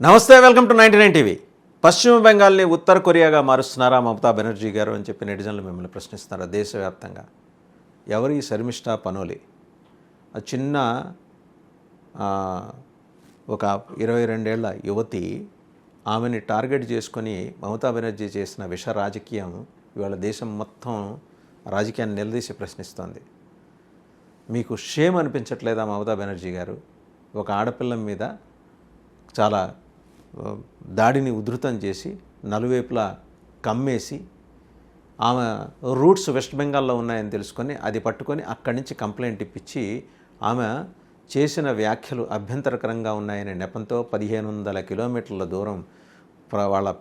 నమస్తే, welcome to 99 TV. పశ్చిమ బెంగాల్ని ఉత్తర కొరియాగా మారుస్తున్నారా మమతా బెనర్జీ గారు అని చెప్పి నెటిజన్లు మిమ్మల్ని ప్రశ్నిస్తున్నారా దేశవ్యాప్తంగా. ఎవరు ఈ శర్మిష్ఠా పనోలి? ఆ చిన్న ఒక 22 ఏళ్ల యువతి, ఆమెని టార్గెట్ చేసుకొని మమతా బెనర్జీ చేసిన విష రాజకీయం ఇవాళ దేశం మొత్తం రాజకీయాన్ని నిలదీసి ప్రశ్నిస్తోంది. మీకు షేమ్ అనిపించట్లేదా మమతా బెనర్జీ గారు? ఒక ఆడపిల్ల మీద చాలా దాడిని ఉధృతం చేసి నలువైపులా కమ్మేసి ఆమె రూట్స్ వెస్ట్ బెంగాల్లో ఉన్నాయని తెలుసుకొని అది పట్టుకొని అక్కడి నుంచి కంప్లైంట్ ఇప్పించి ఆమె చేసిన వ్యాఖ్యలు అభ్యంతరకరంగా ఉన్నాయనే నెపంతో 1500 కిలోమీటర్ల దూరం వాళ్ళ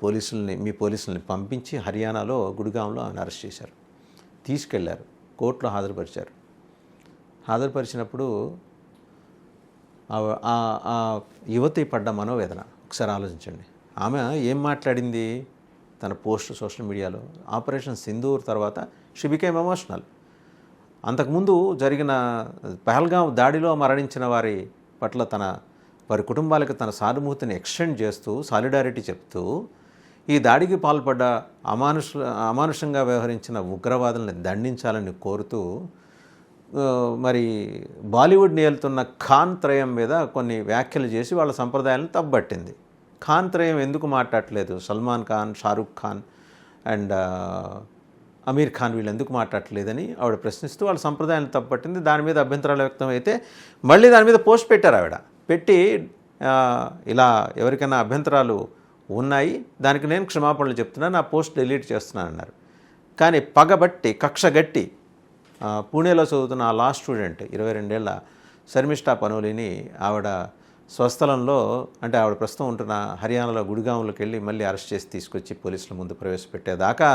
మీ పోలీసుల్ని పంపించి హర్యానాలో గుడిగాంలో ఆమెను అరెస్ట్ చేశారు. తీసుకెళ్లారు, కోర్టులో హాజరుపరిచారు. హాజరుపరిచినప్పుడు ఆ యువతి పడ్డ మనోవేదన ఒకసారి ఆలోచించండి. ఆమె ఏం మాట్లాడింది తన పోస్ట్ సోషల్ మీడియాలో? ఆపరేషన్ సింధూర్ తర్వాత షీ బికేమ్ ఎమోషనల్. అంతకుముందు జరిగిన పహల్గాం దాడిలో మరణించిన వారి పట్ల వారి కుటుంబాలకు తన సానుభూతిని ఎక్స్టెండ్ చేస్తూ, సాలిడారిటీ చెప్తూ, ఈ దాడికి పాల్పడ్డ అమానుషంగా వ్యవహరించిన ఉగ్రవాదుల్ని దండించాలని కోరుతూ మరి బాలీవుడ్ని ఏలుతున్న ఖాన్ త్రయం మీద కొన్ని వ్యాఖ్యలు చేసి వాళ్ళ సంప్రదాయాలను తప్పబట్టింది. ఖాన్ త్రయం ఎందుకు మాట్లాడట్లేదు? సల్మాన్ ఖాన్, షారూఖ్ ఖాన్ అండ్ అమీర్ ఖాన్ వీళ్ళు ఎందుకు మాట్లాడట్లేదని ఆవిడ ప్రశ్నిస్తూ వాళ్ళ సంప్రదాయాలను తప్పబట్టింది. దాని మీద అభ్యంతరాలు వ్యక్తం అయితే మళ్ళీ దాని మీద పోస్ట్ పెట్టారు. ఆవిడ పెట్టి ఇలా ఎవరికైనా అభ్యంతరాలు ఉన్నాయి, దానికి నేను క్షమాపణలు చెప్తున్నాను, నా పోస్ట్ డిలీట్ చేస్తున్నాను అన్నారు. కానీ పగబట్టి కక్షగట్టి పూణేలో చదువుతున్న ఆ లా స్టూడెంట్ 22 ఏళ్ల శర్మిష్ఠా పనోలిని ఆవిడ స్వస్థలంలో, అంటే ఆవిడ ప్రస్తుతం ఉంటున్న హర్యానాలో గుడిగాంలోకి వెళ్ళి మళ్ళీ అరెస్ట్ చేసి తీసుకొచ్చి పోలీసుల ముందు ప్రవేశపెట్టేదాకా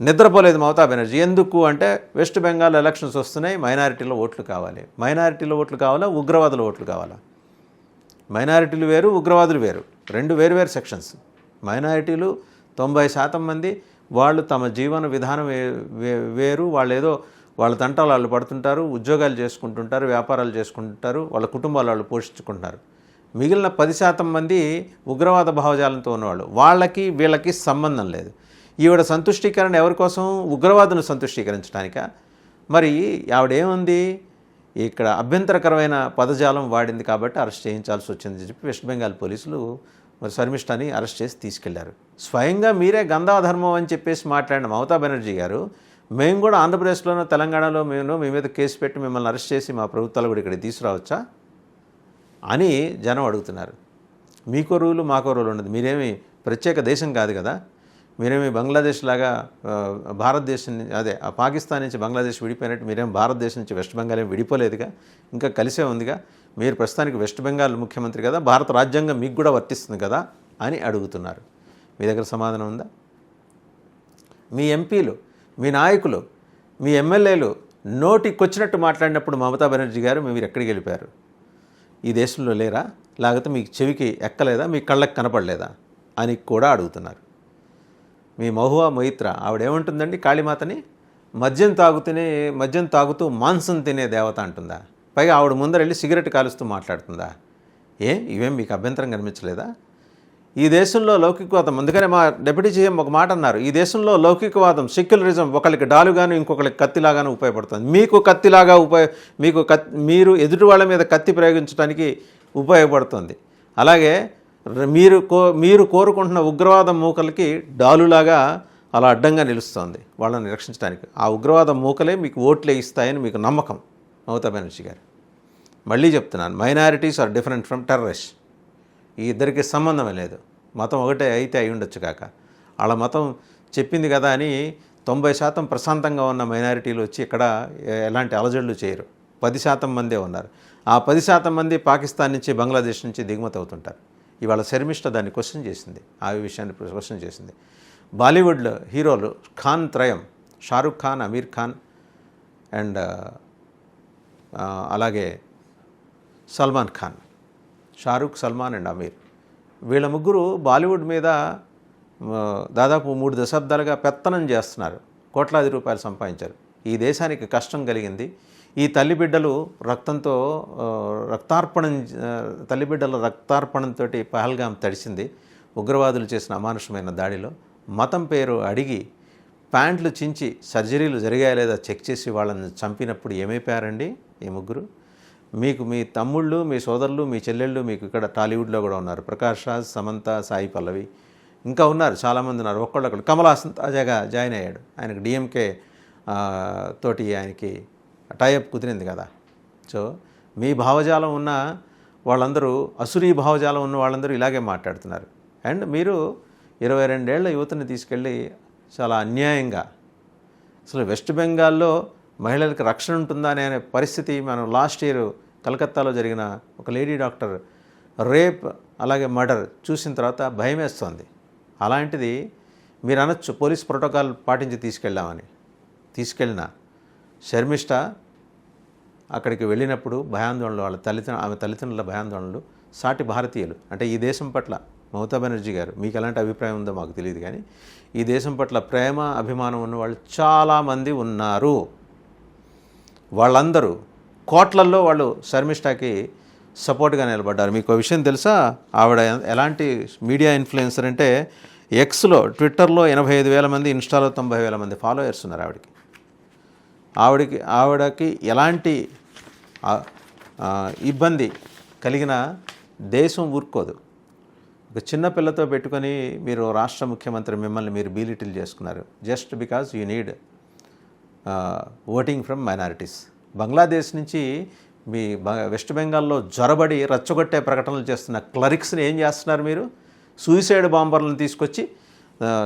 నిద్రపోలేదు మమతా బెనర్జీ. ఎందుకు అంటే వెస్ట్ బెంగాల్ ఎలక్షన్స్ వస్తున్నాయి, మైనారిటీలో ఓట్లు కావాలి. మైనారిటీలో ఓట్లు కావాలా, ఉగ్రవాదుల ఓట్లు కావాలా? మైనారిటీలు వేరు, ఉగ్రవాదులు వేరు, రెండు వేరు సెక్షన్స్. మైనారిటీలు 90% మంది వాళ్ళు తమ జీవన విధానం వేరు, వాళ్ళ తంటాలు వాళ్ళు పడుతుంటారు, ఉద్యోగాలు చేసుకుంటుంటారు, వ్యాపారాలు చేసుకుంటుంటారు, వాళ్ళ కుటుంబాలు వాళ్ళు పోషించుకుంటున్నారు. మిగిలిన 10% మంది ఉగ్రవాద భావజాలంతో ఉన్నవాళ్ళు. వాళ్ళకి వీళ్ళకి సంబంధం లేదు. ఈవిడ సంతుష్టీకరణ ఎవరి కోసం? ఉగ్రవాదును సంతుష్టీకరించడానిక? మరి ఆవిడేముంది ఇక్కడ అభ్యంతరకరమైన పదజాలం వాడింది కాబట్టి అరెస్ట్ చేయించాల్సి వచ్చిందని చెప్పి వెస్ట్ బెంగాల్ పోలీసులు మరి శర్మిష్ఠాని అరెస్ట్ చేసి తీసుకెళ్లారు. స్వయంగా మీరే గంధాధర్మం అని చెప్పేసి మాట్లాడిన మమతా బెనర్జీ గారు, మేము కూడా ఆంధ్రప్రదేశ్లోనో తెలంగాణలో మీ మీద కేసు పెట్టి మిమ్మల్ని అరెస్ట్ చేసి మా ప్రభుత్వాలు కూడా ఇక్కడ తీసుకురావచ్చా అని జనం అడుగుతున్నారు. మీకో రూలు మాకో రూలు ఉండదు. మీరేమి ప్రత్యేక దేశం కాదు కదా. మీరేమి బంగ్లాదేశ్ లాగా భారతదేశం పాకిస్తాన్ నుంచి బంగ్లాదేశ్ విడిపోయినట్టు మీరేం భారతదేశం నుంచి వెస్ట్ బెంగాల్ ఏం విడిపోలేదుగా, ఇంకా కలిసే ఉందిగా. మీరు ప్రస్తుతానికి వెస్ట్ బెంగాల్ ముఖ్యమంత్రి కదా, భారత రాజ్యాంగం మీకు కూడా వర్తిస్తుంది కదా అని అడుగుతున్నారు. మీ దగ్గర సమాధానం ఉందా? మీ ఎంపీలు, మీ నాయకులు, మీ ఎమ్మెల్యేలు నోటికొచ్చినట్టు మాట్లాడినప్పుడు మమతా బెనర్జీ గారు మీరు ఎక్కడికి వెళ్ళిపోయారు? ఈ దేశంలో లేరా? లేకపోతే మీకు చెవికి ఎక్కలేదా? మీ కళ్ళకి కనపడలేదా అని కూడా అడుగుతున్నారు. మీ మహువా మొయిత్రా ఆవిడేమంటుందండి కాళీమాతని? మద్యం తాగుతూ మాంసం తినే దేవత అంటుందా? పైగా ఆవిడ ముందర వెళ్ళి సిగరెట్ కాలుస్తూ మాట్లాడుతుందా? ఇవేం మీకు అభ్యంతరం కనిపించలేదా? ఈ దేశంలో లౌకికవాదం, అందుకనే మా డిప్యూటీ సీఎం ఒక మాట అన్నారు, ఈ దేశంలో లౌకికవాదం, సెక్యులరిజం ఒకరికి డాలుగాను ఇంకొకరికి కత్తిలాగాను ఉపయోగపడుతుంది. మీకు కత్తిలాగా మీరు ఎదుటి వాళ్ళ మీద కత్తి ప్రయోగించడానికి ఉపయోగపడుతుంది. అలాగే మీరు కోరుకుంటున్న ఉగ్రవాద మూకలకి డాలులాగా అలా అడ్డంగా నిలుస్తోంది వాళ్ళని రక్షించడానికి. ఆ ఉగ్రవాద మూకలే మీకు ఓట్లే ఇస్తాయని మీకు నమ్మకం మమతా బెనర్జీ గారు. మళ్ళీ చెప్తున్నాను, minorities are different from terrorist. ఈ ఇద్దరికి సంబంధమే లేదు. మతం ఒకటే అయితే అయి ఉండొచ్చు కాక, వాళ్ళ మతం చెప్పింది కదా అని 90% ప్రశాంతంగా ఉన్న మైనారిటీలు వచ్చి ఇక్కడ ఎలాంటి అలజడులు చేయరు. 10% మందే ఉన్నారు. ఆ 10% మంది పాకిస్తాన్ నుంచి, బంగ్లాదేశ్ నుంచి దిగుమతి అవుతుంటారు. ఇవాళ శర్మిష్ఠ దాన్ని క్వశ్చన్ చేసింది, ఆ విషయాన్ని క్వశ్చన్ చేసింది. బాలీవుడ్ హీరోలు ఖాన్ త్రయం, షారూఖ్ ఖాన్, అమీర్ ఖాన్ అండ్ అలాగే సల్మాన్ ఖాన్. షారూఖ్, సల్మాన్ అండ్ అమీర్, వీళ్ళ ముగ్గురు బాలీవుడ్ మీద దాదాపు 3 దశాబ్దాలుగా పెత్తనం చేస్తున్నారు. కోట్లాది రూపాయలు సంపాదించారు. ఈ దేశానికి కష్టం కలిగింది, ఈ తల్లిబిడ్డలు రక్తంతో తల్లిబిడ్డల రక్తార్పణంతో పహల్గాం తడిసింది ఉగ్రవాదులు చేసిన అమానుషమైన దాడిలో. మతం పేరు అడిగి ప్యాంట్లు చించి సర్జరీలు జరిగాయా లేదా చెక్ చేసి వాళ్ళని చంపినప్పుడు ఏమైపోయారండి ఈ ముగ్గురు? మీకు మీ తమ్ముళ్ళు, మీ సోదరులు, మీ చెల్లెళ్ళు మీకు ఇక్కడ టాలీవుడ్లో కూడా ఉన్నారు. ప్రకాష్ రాజ్, సమంత, సాయి పల్లవి, ఇంకా ఉన్నారు, చాలామంది ఉన్నారు. ఒక్కళ్ళొక్కడు కమల్ హాసన్ తాజాగా జాయిన్ అయ్యాడు. ఆయనకు డిఎంకే తోటి ఆయనకి టైఅప్ కుదిరింది కదా. సో మీ భావజాలం ఉన్న వాళ్ళందరూ, అసురీ భావజాలం ఉన్న వాళ్ళందరూ ఇలాగే మాట్లాడుతున్నారు. అండ్ మీరు 22 ఏళ్ల యువతని తీసుకెళ్ళి చాలా అన్యాయంగా, అసలు వెస్ట్ బెంగాల్లో మహిళలకు రక్షణ ఉంటుందా అనే పరిస్థితి మనం లాస్ట్ ఇయర్ కలకత్తాలో జరిగిన ఒక లేడీ డాక్టర్ రేప్ అలాగే మర్డర్ చూసిన తర్వాత భయం వేస్తోంది. అలాంటిది మీరు అనొచ్చు పోలీస్ ప్రోటోకాల్ పాటించి తీసుకెళ్ళిన శర్మిష్ఠ అక్కడికి వెళ్ళినప్పుడు భయాందోళనలు, ఆమె తల్లిదండ్రుల భయాందోళనలు సాటి భారతీయులు అంటే ఈ దేశం పట్ల మమతా బెనర్జీ గారు, మీకు ఎలాంటి అభిప్రాయం ఉందో మాకు తెలియదు, కానీ ఈ దేశం పట్ల ప్రేమ అభిమానం ఉన్న వాళ్ళు చాలామంది ఉన్నారు. వాళ్ళందరూ కోట్లల్లో వాళ్ళు శర్మిష్ఠకి సపోర్ట్గా నిలబడ్డారు. మీకు ఒక విషయం తెలుసా? ఆవిడ ఎలాంటి మీడియా ఇన్ఫ్లుయెన్సర్ అంటే ఎక్స్లో, ట్విట్టర్లో 85,000 మంది, ఇన్స్టాలో 90,000 మంది ఫాలోయర్స్ ఉన్నారు ఆవిడకి ఎలాంటి ఇబ్బంది కలిగిన దేశం ఊరుకోదు. ఒక చిన్న పిల్లతో పెట్టుకొని మీరు రాష్ట్ర ముఖ్యమంత్రి మిమ్మల్ని మీరు బీలిటిల్ చేసుకున్నారు just because you need voting from minorities. Bangladesh నుంచి మీ వెస్ట్ బెంగాల్లో జొరబడి రచ్చగొట్టే ప్రకటనలు చేస్తున్న క్లరిక్స్ని ఏం చేస్తున్నారు మీరు? సూసైడ్ బాంబర్లను తీసుకొచ్చి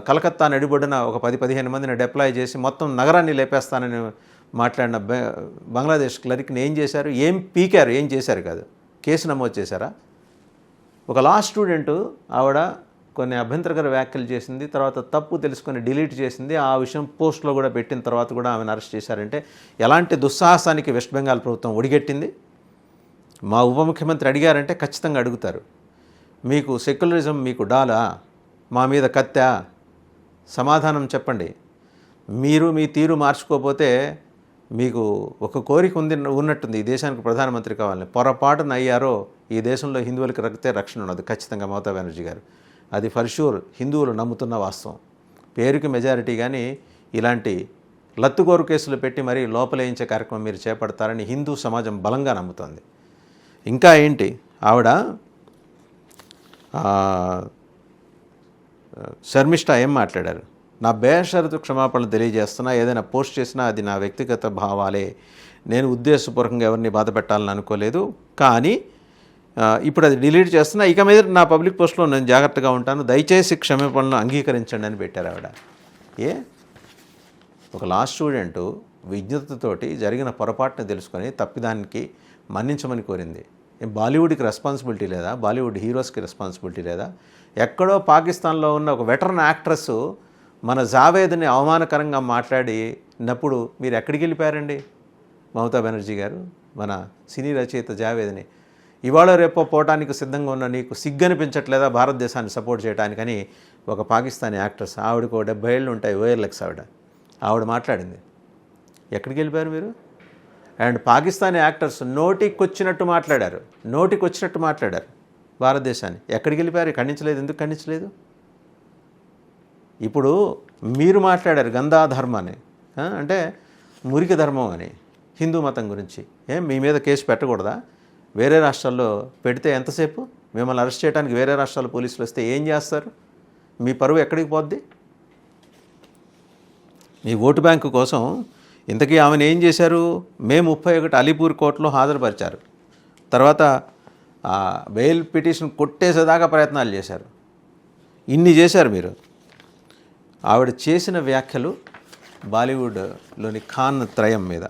కలకత్తా నడిబొడ్డున ఒక 10-15 మందిని డిప్లాయ్ చేసి మొత్తం నగరాన్ని లేపేస్తానని మాట్లాడిన బంగ్లాదేశ్ క్లరిక్ని ఏం చేశారు? ఏం పీకారు? ఏం చేశారు కాదు, కేసు నమోదు చేశారా? ఒక లా స్టూడెంటు ఆవిడ కొన్ని అభ్యంతరకర వ్యాఖ్యలు చేసింది, తర్వాత తప్పు తెలుసుకొని డిలీట్ చేసింది, ఆ విషయం పోస్ట్లో కూడా పెట్టిన తర్వాత కూడా ఆమెను అరెస్ట్ చేశారంటే ఎలాంటి దుస్సాహసానికి వెస్ట్ బెంగాల్ ప్రభుత్వం ఒడిగట్టింది? మా ఉప ముఖ్యమంత్రి అడిగారంటే ఖచ్చితంగా అడుగుతారు, మీకు సెక్యులరిజం మీకు డాలా, మా మీద కత్తా? సమాధానం చెప్పండి. మీరు మీ తీరు మార్చుకోకపోతే మీకు ఒక కోరిక ఉన్నట్టుంది, ఈ దేశానికి ప్రధానమంత్రి కావాలని. పొరపాటున అయ్యారో ఈ దేశంలో హిందువులకు రక్షణ ఉన్నది ఖచ్చితంగా మమతా బెనర్జీ గారు. అది ఫర్ షూర్ హిందువులు నమ్ముతున్న వాస్తవం. పేరుకి మెజారిటీ, కానీ ఇలాంటి లత్తుగోరు కేసులు పెట్టి మరీ లోపలేయించే కార్యక్రమం మీరు చేపడతారని హిందూ సమాజం బలంగా నమ్ముతోంది. ఇంకా ఏంటి, ఆవిడ శర్మిష్ఠ ఏం మాట్లాడారు? నా బేషరతు క్షమాపణలు తెలియజేస్తున్నా, ఏదైనా పోస్ట్ చేసినా అది నా వ్యక్తిగత భావాలే, నేను ఉద్దేశపూర్వకంగా ఎవరిని బాధ పెట్టాలని అనుకోలేదు, కానీ ఇప్పుడు అది డిలీట్ చేస్తున్నా, ఇక మీద నా పబ్లిక్ పోస్ట్లో నేను జాగ్రత్తగా ఉంటాను, దయచేసి క్షమాపణలు అంగీకరించండి అని పెట్టారు ఆవిడ. ఒక లా స్టూడెంటు విజ్ఞతతోటి జరిగిన పొరపాటుని తెలుసుకొని తప్పిదానికి మన్నించమని కోరింది. బాలీవుడ్కి రెస్పాన్సిబిలిటీ లేదా? బాలీవుడ్ హీరోస్కి రెస్పాన్సిబిలిటీ లేదా? ఎక్కడో పాకిస్తాన్లో ఉన్న ఒక వెటరన్ యాక్ట్రెస్ మన జావేద్ని అవమానకరంగా మాట్లాడినప్పుడు మీరు ఎక్కడికి వెళ్ళిపోయారండి మమతా బెనర్జీ గారు? మన సినీ రచయిత జావేద్ని ఇవాళ రేపో పోవటానికి సిద్ధంగా ఉన్న నీకు సిగ్గనిపించట్లేదా భారతదేశాన్ని సపోర్ట్ చేయడానికని ఒక పాకిస్తానీ యాక్ట్రెస్, ఆవిడకు 70 ఏళ్ళు ఉంటాయి, ఓఎల్ఎక్స్ ఆవిడ మాట్లాడింది. ఎక్కడికి వెళ్ళిపోయారు మీరు? అండ్ పాకిస్తానీ యాక్టర్స్ నోటికొచ్చినట్టు మాట్లాడారు భారతదేశాన్ని. ఎక్కడికి వెళ్ళిపోయారు? ఖండించలేదు. ఎందుకు ఖండించలేదు? ఇప్పుడు మీరు మాట్లాడారు గంధా ధర్మాన్ని, అంటే మురికి ధర్మం అని, హిందూ మతం గురించి. మీ మీద కేసు పెట్టకూడదా? వేరే రాష్ట్రాల్లో పెడితే ఎంతసేపు? మిమ్మల్ని అరెస్ట్ చేయడానికి వేరే రాష్ట్రాల పోలీసులు వస్తే ఏం చేస్తారు? మీ పరువు ఎక్కడికి పోద్ది? మీ ఓటు బ్యాంకు కోసం ఇంతకీ ఆమెను ఏం చేశారు? మే 31 అలీపూర్ కోర్టులో హాజరుపరిచారు. తర్వాత బెయిల్ పిటిషన్ కొట్టేసేదాకా ప్రయత్నాలు చేశారు. ఇన్ని చేశారు మీరు. ఆవిడ చేసిన వ్యాఖ్యలు బాలీవుడ్లోని ఖాన్ త్రయం మీద.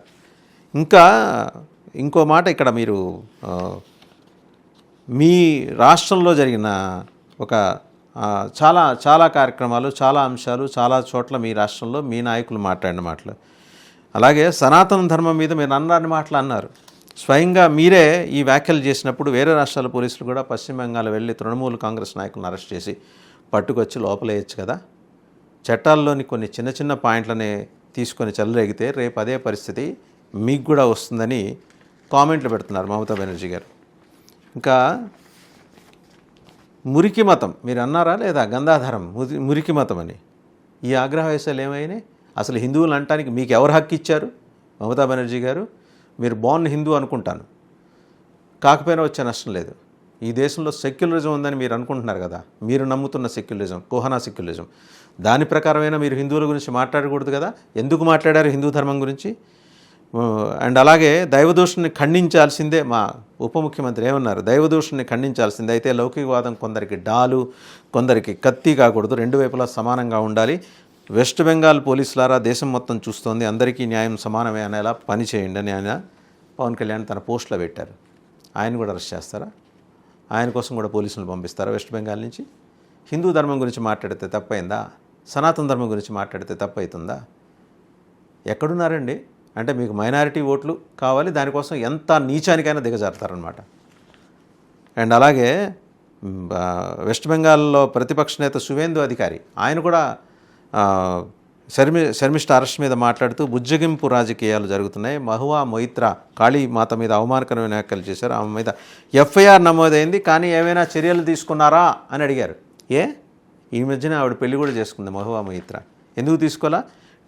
ఇంకో మాట ఇక్కడ మీరు మీ రాష్ట్రంలో జరిగిన ఒక చాలా కార్యక్రమాలు, చాలా అంశాలు, చాలా చోట్ల మీ రాష్ట్రంలో మీ నాయకులు మాట్లాడిన మాటలు, అలాగే సనాతన ధర్మం మీద మీరు అన్నారని మాటలు అన్నారు. స్వయంగా మీరే ఈ వ్యాఖ్యలు చేసినప్పుడు వేరే రాష్ట్రాల పోలీసులు కూడా పశ్చిమ బెంగాల్ వెళ్ళి తృణమూల్ కాంగ్రెస్ నాయకులను అరెస్ట్ చేసి పట్టుకొచ్చి లోపలేయచ్చు కదా. చట్టాల్లోని కొన్ని చిన్న పాయింట్లనే తీసుకొని చెలరేగితే రేపు అదే పరిస్థితి మీకు కూడా వస్తుందని కామెంట్లు పెడుతున్నారు మమతా బెనర్జీ గారు. ఇంకా మురికి మతం మీరు అన్నారా లేదా, గంధాధరం మురికి మతం అని. ఈ ఆగ్రహవేశాలు ఏమైనాయి? అసలు హిందువులు అనటానికి మీకు ఎవరు హక్కు ఇచ్చారు? మమతా బెనర్జీ గారు, మీరు బోర్న్ హిందూ అనుకుంటాను, కాకపోయినా వచ్చే నష్టం లేదు. ఈ దేశంలో సెక్యులరిజం ఉందని మీరు అనుకుంటున్నారు కదా, మీరు నమ్ముతున్న సెక్యులరిజం, కోహనా సెక్యులరిజం, దాని ప్రకారమైనా మీరు హిందువుల గురించి మాట్లాడకూడదు కదా. ఎందుకు మాట్లాడారు హిందూ ధర్మం గురించి? అండ్ అలాగే దైవదూషణని ఖండించాల్సిందే. మా ఉప ముఖ్యమంత్రి ఏమన్నారు? దైవదూషణని ఖండించాల్సిందే. అయితే లౌకికవాదం కొందరికి డాలు, కొందరికి కత్తి కాకూడదు, రెండు వైపులా సమానంగా ఉండాలి. వెస్ట్ బెంగాల్ పోలీసులారా, దేశం మొత్తం చూస్తోంది, అందరికీ న్యాయం సమానమే అనేలా పని చేయండి అని ఆయన పవన్ కళ్యాణ్ తన పోస్టులో పెట్టారు. ఆయన కూడా అరెస్ట్ చేస్తారా? ఆయన కోసం కూడా పోలీసులను పంపిస్తారా వెస్ట్ బెంగాల్ నుంచి? హిందూ ధర్మం గురించి మాట్లాడితే తప్పైందా? సనాతన ధర్మం గురించి మాట్లాడితే తప్పవుతుందా? ఎక్కడున్నారండి? అంటే మీకు మైనారిటీ ఓట్లు కావాలి, దానికోసం ఎంత నీచానికైనా దిగజారుతారనమాట. అండ్ అలాగే వెస్ట్ బెంగాల్లో ప్రతిపక్ష నేత సువేందు అధికారి, ఆయన కూడా శర్మిష్ఠ అరెస్ట్ మీద మాట్లాడుతూ బుజ్జగింపు రాజకీయాలు జరుగుతున్నాయి, మహువా మొయిత్రా కాళీమాత మీద అవమానకరమైన వ్యాఖ్యలు చేశారు, ఆమె మీద ఎఫ్ఐఆర్ నమోదైంది, కానీ ఏమైనా చర్యలు తీసుకున్నారా అని అడిగారు. ఈ మధ్యన ఆవిడ పెళ్లి కూడా చేసుకుంది మహువా మొయిత్రా, ఎందుకు తీసుకోవాలా?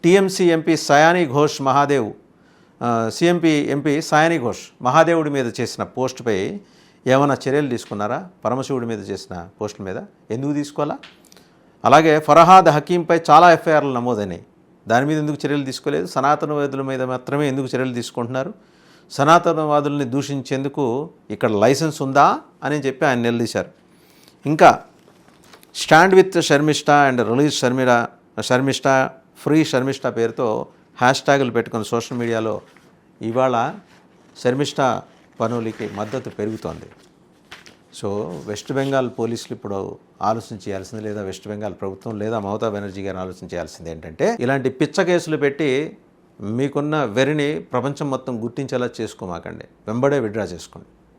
TMC MP Sayani Ghosh Mahadev, CMP MP Sayani Ghosh మహాదేవుడి మీద చేసిన పోస్టుపై ఏమైనా చర్యలు తీసుకున్నారా? పరమశివుడి మీద చేసిన పోస్టుల మీద ఎందుకు తీసుకోవాలా? అలాగే ఫరహాద్ హకీంపై చాలా ఎఫ్ఐఆర్లు నమోదైనాయి, దాని మీద ఎందుకు చర్యలు తీసుకోలేదు? సనాతనవాదుల మీద మాత్రమే ఎందుకు చర్యలు తీసుకుంటున్నారు? సనాతనవాదుల్ని దూషించేందుకు ఇక్కడ లైసెన్స్ ఉందా అని చెప్పి ఆయన నిలదీశారు. ఇంకా stand with Sharmishtha and release Sharmishtha, free Sharmishtha పేరుతో హ్యాష్ ట్యాగులు పెట్టుకుని సోషల్ మీడియాలో ఇవాళ శర్మిష్ఠ పనులకి మద్దతు పెరుగుతోంది. సో వెస్ట్ బెంగాల్ పోలీసులు ఇప్పుడు ఆలోచన చేయాల్సింది, లేదా వెస్ట్ బెంగాల్ ప్రభుత్వం లేదా మమతా బెనర్జీ గారిని ఆలోచన చేయాల్సింది ఏంటంటే, ఇలాంటి పిచ్చ కేసులు పెట్టి మీకున్న వెరిని ప్రపంచం మొత్తం గుర్తించేలా చేసుకోమాకండి, వెంబడే విడ్డ్రా చేసుకోండి.